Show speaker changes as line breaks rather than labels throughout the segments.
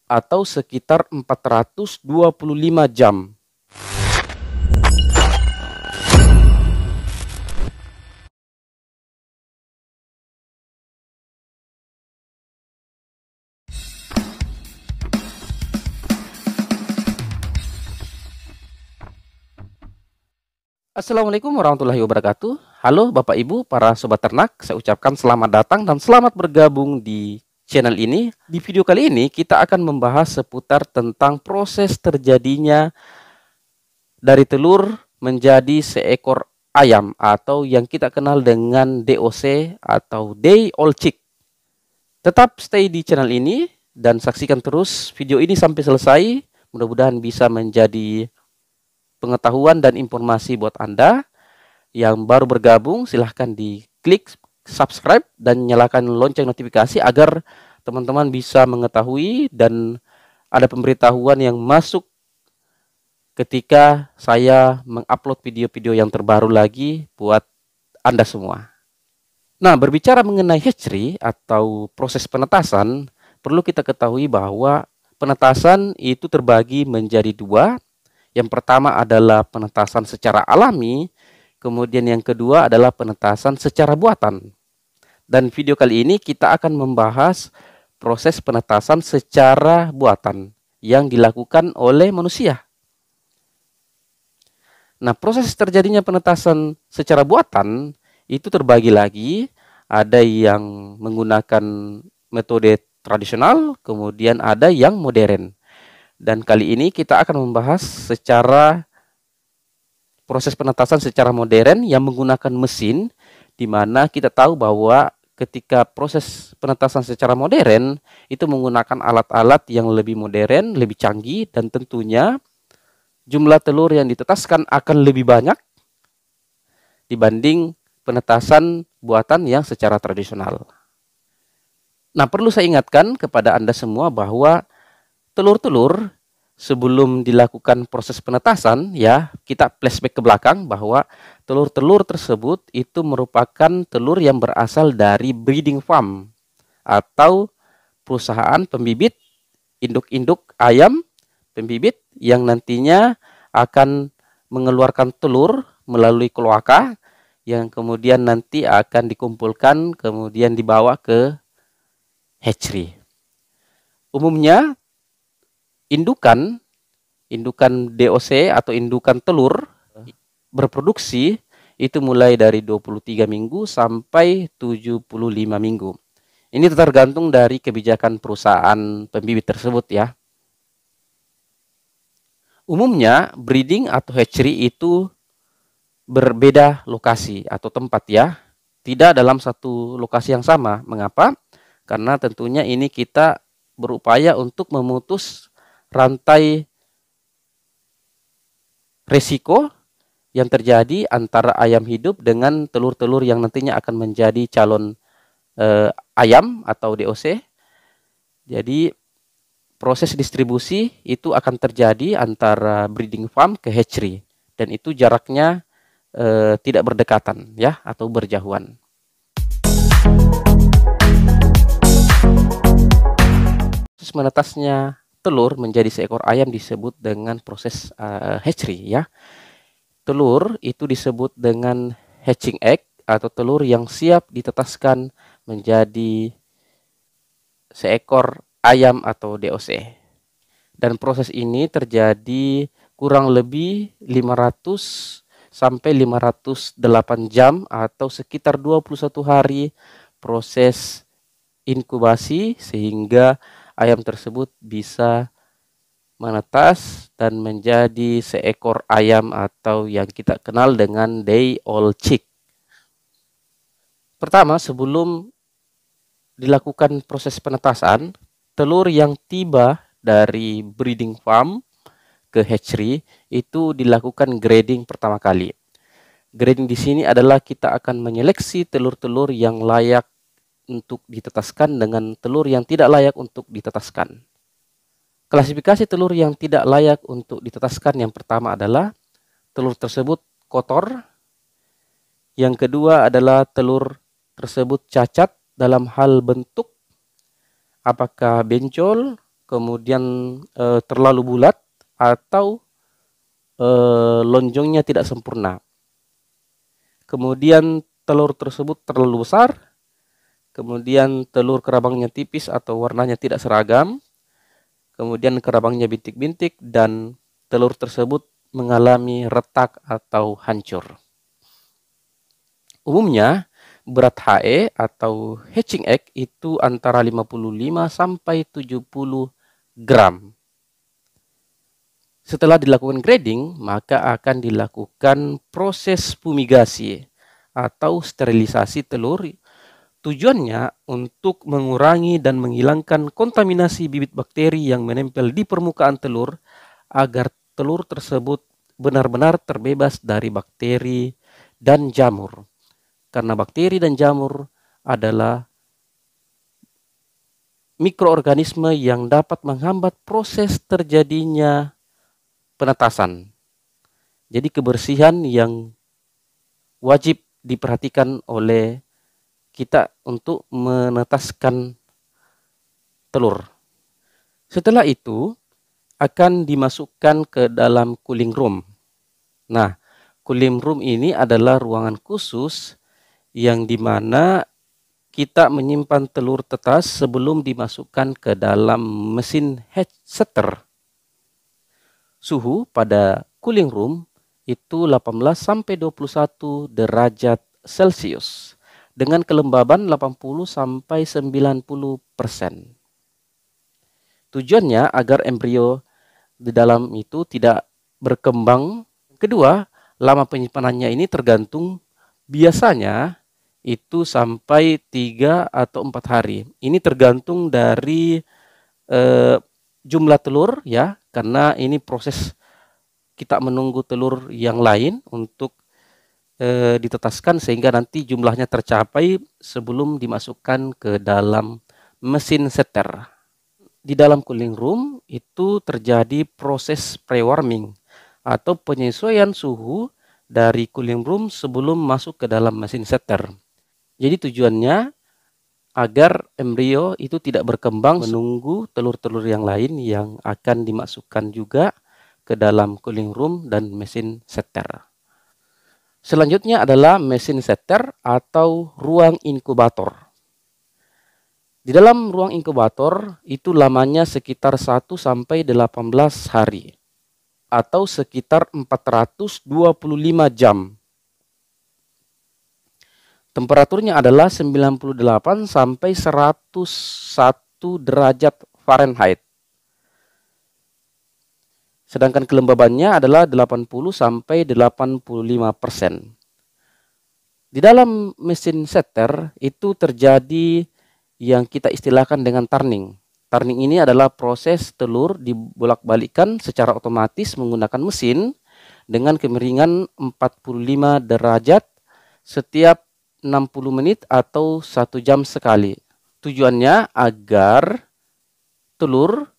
atau sekitar 425 jam. Assalamualaikum warahmatullahi wabarakatuh. Halo Bapak Ibu, para sobat ternak, saya ucapkan selamat datang dan selamat bergabung di channel ini. Di video kali ini kita akan membahas seputar tentang proses terjadinya dari telur menjadi seekor ayam atau yang kita kenal dengan DOC atau Day Old Chick. Tetap stay di channel ini dan saksikan terus video ini sampai selesai. Mudah-mudahan bisa menjadi pengetahuan dan informasi buat Anda. Yang baru bergabung, silahkan diklik subscribe dan nyalakan lonceng notifikasi agar teman-teman bisa mengetahui dan ada pemberitahuan yang masuk ketika saya mengupload video-video yang terbaru lagi buat Anda semua. Nah, berbicara mengenai hatchery atau proses penetasan, perlu kita ketahui bahwa penetasan itu terbagi menjadi dua. Yang pertama adalah penetasan secara alami, kemudian yang kedua adalah penetasan secara buatan. Dan video kali ini kita akan membahas proses penetasan secara buatan yang dilakukan oleh manusia. Nah, proses terjadinya penetasan secara buatan itu terbagi lagi, ada yang menggunakan metode tradisional, kemudian ada yang modern. Dan kali ini kita akan membahas secara proses penetasan secara modern yang menggunakan mesin, di mana kita tahu bahwa ketika proses penetasan secara modern itu menggunakan alat-alat yang lebih modern, lebih canggih, dan tentunya jumlah telur yang ditetaskan akan lebih banyak dibanding penetasan buatan yang secara tradisional. Nah, perlu saya ingatkan kepada Anda semua bahwa telur-telur sebelum dilakukan proses penetasan, ya, kita flashback ke belakang bahwa telur-telur tersebut itu merupakan telur yang berasal dari breeding farm atau perusahaan pembibit induk-induk ayam pembibit yang nantinya akan mengeluarkan telur melalui kloaka yang kemudian nanti akan dikumpulkan kemudian dibawa ke hatchery. Umumnya indukan DOC atau indukan telur berproduksi itu mulai dari 23 minggu sampai 75 minggu. Ini tergantung dari kebijakan perusahaan pembibit tersebut, ya. Umumnya breeding atau hatchery itu berbeda lokasi atau tempat, ya. Tidak dalam satu lokasi yang sama. Mengapa? Karena tentunya ini kita berupaya untuk memutus rantai resiko yang terjadi antara ayam hidup dengan telur-telur yang nantinya akan menjadi calon ayam atau DOC. Jadi proses distribusi itu akan terjadi antara breeding farm ke hatchery dan itu jaraknya tidak berdekatan, ya, atau berjauhan. Proses menetasnya telur menjadi seekor ayam disebut dengan proses hatchery, ya. Telur itu disebut dengan hatching egg atau telur yang siap ditetaskan menjadi seekor ayam atau DOC. Dan proses ini terjadi kurang lebih 500 sampai 508 jam atau sekitar 21 hari proses inkubasi sehingga ayam tersebut bisa menetas dan menjadi seekor ayam atau yang kita kenal dengan Day Old Chick. Pertama, sebelum dilakukan proses penetasan, telur yang tiba dari breeding farm ke hatchery itu dilakukan grading pertama kali. Grading di sini adalah kita akan menyeleksi telur-telur yang layak untuk ditetaskan dengan telur yang tidak layak untuk ditetaskan. Klasifikasi telur yang tidak layak untuk ditetaskan yang pertama adalah telur tersebut kotor. Yang kedua adalah telur tersebut cacat dalam hal bentuk, apakah bencol, kemudian terlalu bulat, atau lonjongnya tidak sempurna. Kemudian telur tersebut terlalu besar, kemudian telur kerabangnya tipis atau warnanya tidak seragam, kemudian kerabangnya bintik-bintik, dan telur tersebut mengalami retak atau hancur. Umumnya, berat HE atau hatching egg itu antara 55 sampai 70 gram. Setelah dilakukan grading, maka akan dilakukan proses fumigasi atau sterilisasi telur. Tujuannya untuk mengurangi dan menghilangkan kontaminasi bibit bakteri yang menempel di permukaan telur agar telur tersebut benar-benar terbebas dari bakteri dan jamur. Karena bakteri dan jamur adalah mikroorganisme yang dapat menghambat proses terjadinya penetasan. Jadi kebersihan yang wajib diperhatikan oleh kita untuk menetaskan telur. Setelah itu akan dimasukkan ke dalam cooling room. Nah, cooling room ini adalah ruangan khusus yang dimana kita menyimpan telur tetas sebelum dimasukkan ke dalam mesin hatch setter. Suhu pada cooling room itu 18 sampai 21 derajat Celcius dengan kelembaban 80 sampai 90%. Tujuannya agar embrio di dalam itu tidak berkembang. Kedua, lama penyimpanannya ini tergantung, biasanya itu sampai 3 atau 4 hari. Ini tergantung dari jumlah telur ya, karena ini proses kita menunggu telur yang lain untuk ditetaskan sehingga nanti jumlahnya tercapai sebelum dimasukkan ke dalam mesin setter. Di dalam cooling room itu terjadi proses pre-warming atau penyesuaian suhu dari cooling room sebelum masuk ke dalam mesin setter. Jadi tujuannya agar embrio itu tidak berkembang menunggu telur-telur yang lain yang akan dimasukkan juga ke dalam cooling room dan mesin setter. Selanjutnya adalah mesin setter atau ruang inkubator. Di dalam ruang inkubator itu lamanya sekitar 1 sampai 18 hari atau sekitar 425 jam. Temperaturnya adalah 98 sampai 101 derajat Fahrenheit. Sedangkan kelembabannya adalah 80 sampai 85%. Di dalam mesin setter itu terjadi yang kita istilahkan dengan turning. Turning ini adalah proses telur dibolak-balikkan secara otomatis menggunakan mesin dengan kemiringan 45 derajat setiap 60 menit atau 1 jam sekali. Tujuannya agar telur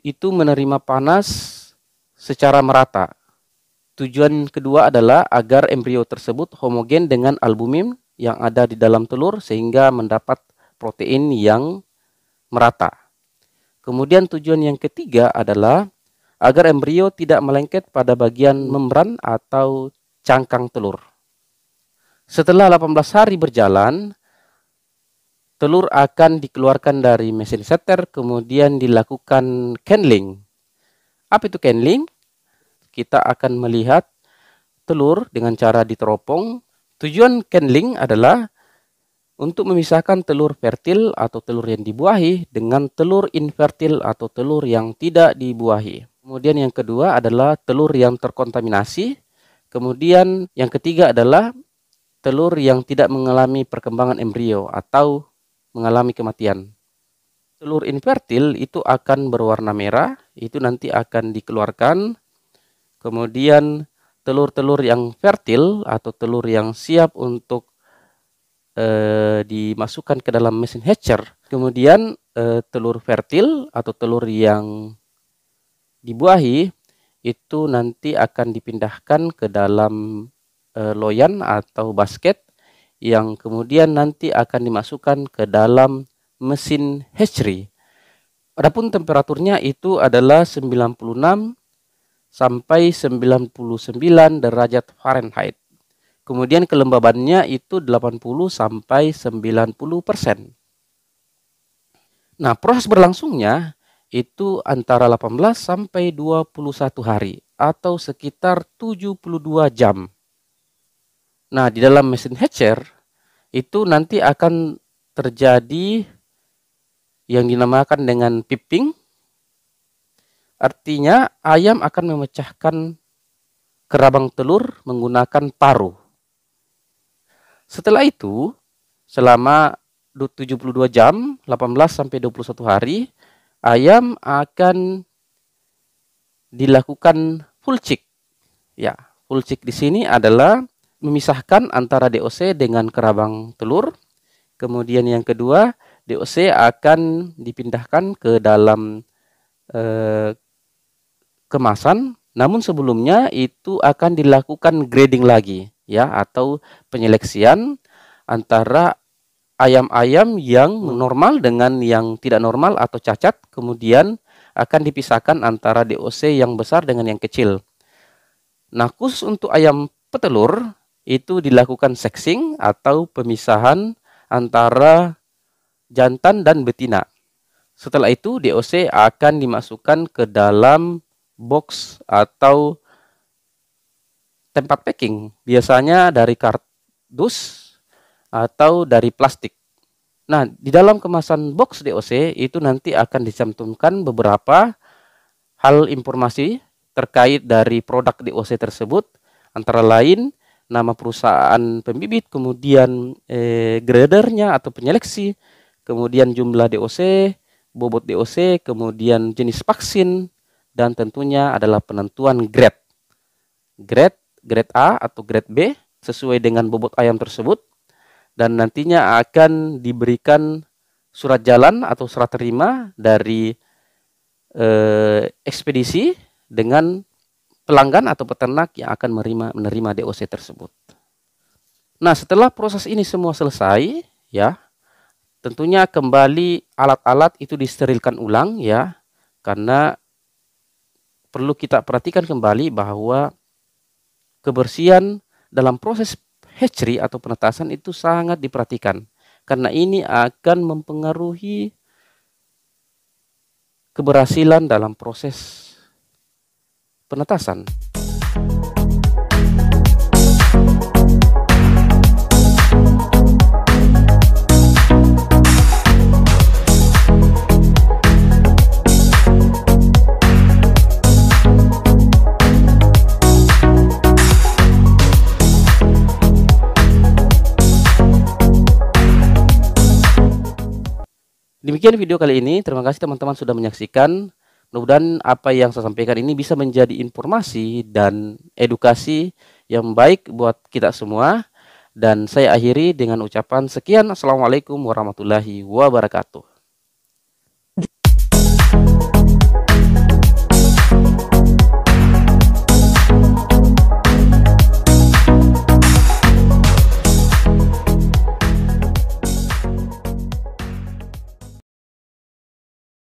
itu menerima panas secara merata. Tujuan kedua adalah agar embrio tersebut homogen dengan albumin yang ada di dalam telur sehingga mendapat protein yang merata. Kemudian tujuan yang ketiga adalah agar embrio tidak melengket pada bagian membran atau cangkang telur. Setelah 18 hari berjalan, telur akan dikeluarkan dari mesin setter, kemudian dilakukan candling. Apa itu candling? Kita akan melihat telur dengan cara diteropong. Tujuan candling adalah untuk memisahkan telur fertil atau telur yang dibuahi dengan telur infertil atau telur yang tidak dibuahi. Kemudian yang kedua adalah telur yang terkontaminasi. Kemudian yang ketiga adalah telur yang tidak mengalami perkembangan embrio atau mengalami kematian. Telur infertil itu akan berwarna merah, itu nanti akan dikeluarkan. Kemudian telur-telur yang fertil atau telur yang siap untuk dimasukkan ke dalam mesin hatcher. Kemudian telur fertil atau telur yang dibuahi itu nanti akan dipindahkan ke dalam loyan atau basket yang kemudian nanti akan dimasukkan ke dalam mesin hatchery. Adapun temperaturnya itu adalah 96 sampai 99 derajat Fahrenheit. Kemudian kelembabannya itu 80 sampai 90%. Nah, proses berlangsungnya itu antara 18 sampai 21 hari atau sekitar 72 jam. Nah, di dalam mesin hatcher itu nanti akan terjadi yang dinamakan dengan pipping. Artinya ayam akan memecahkan kerabang telur menggunakan paruh. Setelah itu, selama 72 jam, 18 sampai 21 hari, ayam akan dilakukan full check. Ya, full check di sini adalah memisahkan antara DOC dengan kerabang telur. Kemudian yang kedua, DOC akan dipindahkan ke dalam kemasan. Namun sebelumnya itu akan dilakukan grading lagi, ya, atau penyeleksian antara ayam-ayam yang normal dengan yang tidak normal atau cacat, kemudian akan dipisahkan antara DOC yang besar dengan yang kecil. Nah, khusus untuk ayam petelur, itu dilakukan sexing atau pemisahan antara jantan dan betina. Setelah itu, DOC akan dimasukkan ke dalam box atau tempat packing, biasanya dari kardus atau dari plastik. Nah, di dalam kemasan box DOC itu nanti akan dicantumkan beberapa hal informasi terkait dari produk DOC tersebut, antara lain nama perusahaan pembibit, kemudian gradernya atau penyeleksi, kemudian jumlah DOC, bobot DOC, kemudian jenis vaksin, dan tentunya adalah penentuan grade. Grade A atau grade B sesuai dengan bobot ayam tersebut. Dan nantinya akan diberikan surat jalan atau surat terima dari ekspedisi dengan pelanggan atau peternak yang akan menerima DOC tersebut. Nah, setelah proses ini semua selesai, ya, tentunya kembali alat-alat itu disterilkan ulang, ya, karena perlu kita perhatikan kembali bahwa kebersihan dalam proses hatchery atau penetasan itu sangat diperhatikan, karena ini akan mempengaruhi keberhasilan dalam proses penetasan. Demikian video kali ini. Terima kasih teman-teman sudah menyaksikan. Mudah-mudahan apa yang saya sampaikan ini bisa menjadi informasi dan edukasi yang baik buat kita semua. Dan saya akhiri dengan ucapan sekian. Assalamualaikum warahmatullahi wabarakatuh.